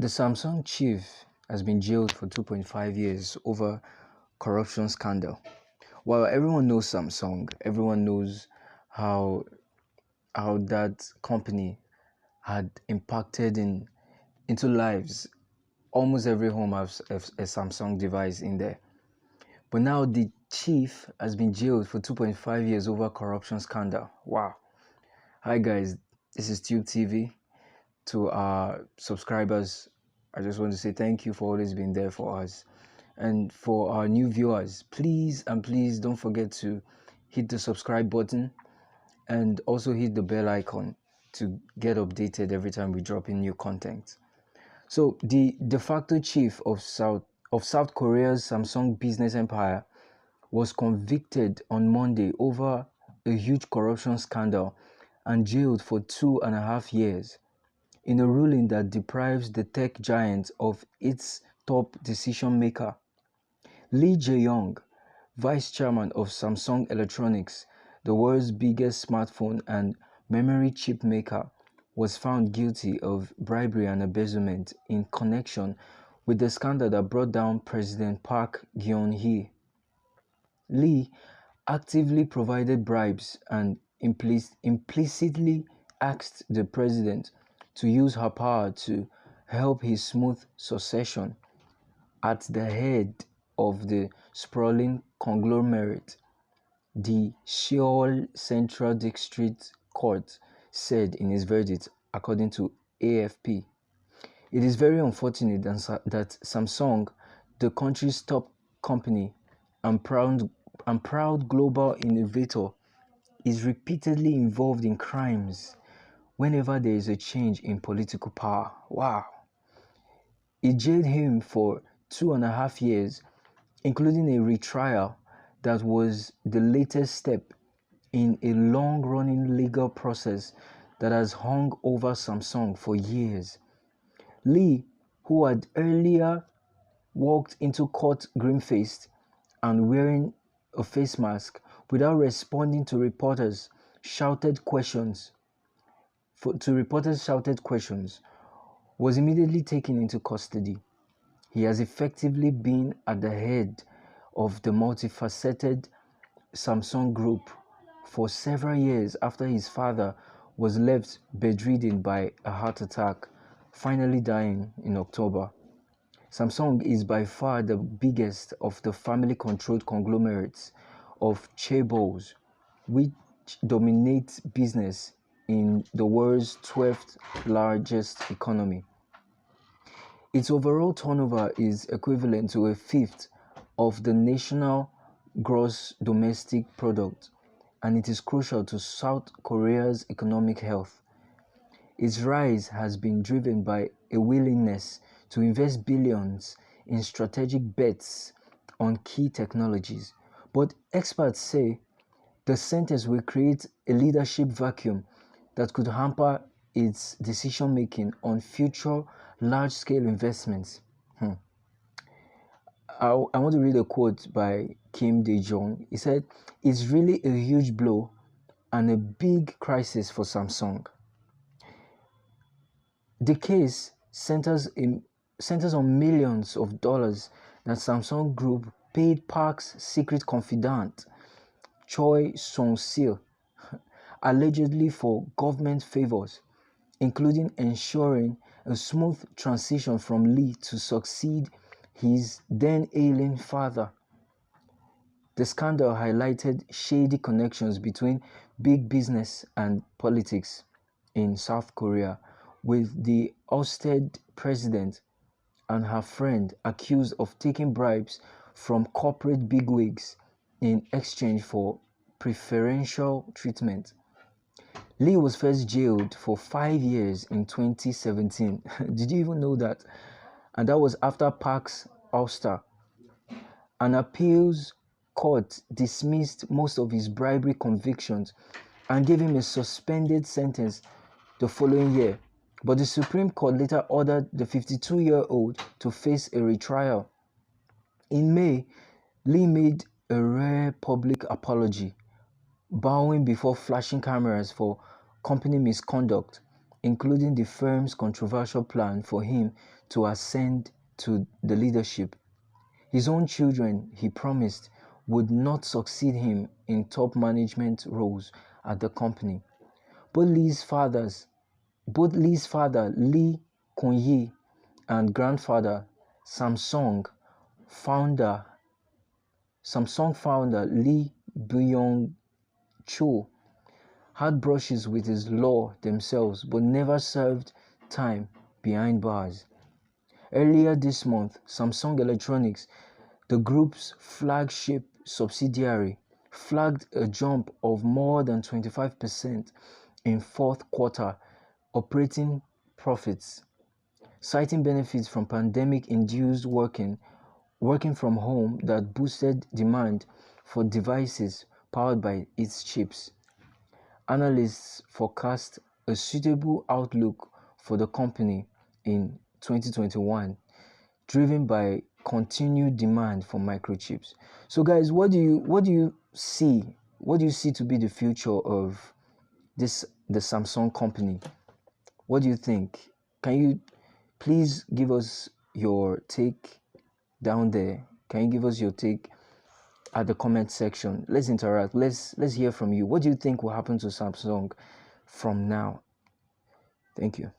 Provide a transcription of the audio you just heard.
The Samsung chief has been jailed for 2.5 years over corruption scandal. While everyone knows Samsung, everyone knows how that company had impacted into lives. Almost every home has a Samsung device in there. But now the chief has been jailed for 2.5 years over corruption scandal. Wow. Hi guys, this is Tube TV. To our subscribers, I just want to say thank you for always being there for us. And for our new viewers, please don't forget to hit the subscribe button and also hit the bell icon to get updated every time we drop in new content. So the de facto chief of South Korea's Samsung business empire was convicted on Monday over a huge corruption scandal and jailed for 2.5 years in a ruling that deprives the tech giant of its top decision maker. Lee Jae-Yong, vice chairman of Samsung Electronics, the world's biggest smartphone and memory chip maker, was found guilty of bribery and embezzlement in connection with the scandal that brought down President Park Geun-hye. Lee actively provided bribes and implicitly asked the president to use her power to help his smooth succession at the head of the sprawling conglomerate, the Seoul Central District Court said in its verdict, according to AFP. It is very unfortunate that Samsung, the country's top company and proud global innovator, is repeatedly involved in crimes whenever there is a change in political power. Wow. It jailed him for 2.5 years, including a retrial that was the latest step in a long-running legal process that has hung over Samsung for years. Lee, who had earlier walked into court grim-faced and wearing a face mask without responding to reporters' shouted questions, was immediately taken into custody. He has effectively been at the head of the multifaceted Samsung Group for several years after his father was left bedridden by a heart attack, finally dying in October. Samsung is by far the biggest of the family-controlled conglomerates of chaebols, which dominate business in the world's 12th largest economy. Its overall turnover is equivalent to a fifth of the national gross domestic product, and it is crucial to South Korea's economic health. Its rise has been driven by a willingness to invest billions in strategic bets on key technologies, but experts say the sentence will create a leadership vacuum that could hamper its decision-making on future large-scale investments. I want to read a quote by Kim Dae-jung. He said, "It's really a huge blow and a big crisis for Samsung." The case centers on millions of dollars that Samsung Group paid Park's secret confidant, Choi Sung-sil, allegedly for government favors, including ensuring a smooth transition from Lee to succeed his then ailing father. The scandal highlighted shady connections between big business and politics in South Korea, with the ousted president and her friend accused of taking bribes from corporate bigwigs in exchange for preferential treatment. Lee was first jailed for 5 years in 2017. Did you even know that? And that was after Park's ouster. An appeals court dismissed most of his bribery convictions and gave him a suspended sentence the following year. But the Supreme Court later ordered the 52-year-old to face a retrial. In May, Lee made a rare public apology, bowing before flashing cameras for company misconduct, including the firm's controversial plan for him to ascend to the leadership. His own children, he promised, would not succeed him in top management roles at the company. Both Lee's father Lee Kun-ye and grandfather founder Samsung founder Lee Byung-chul had brushes with his law themselves but never served time behind bars. Earlier this month, Samsung Electronics, the group's flagship subsidiary, flagged a jump of more than 25% in fourth quarter operating profits, citing benefits from pandemic-induced working from home that boosted demand for devices powered by its chips. Analysts forecast a suitable outlook for the company in 2021, driven by continued demand for microchips. So guys, what do you see? What do you see to be the future of the Samsung company? What do you think? Can you please give us your take down there? Can you give us your take at the comment section? Let's interact. Let's hear from you. What do you think will happen to Samsung from now? Thank you.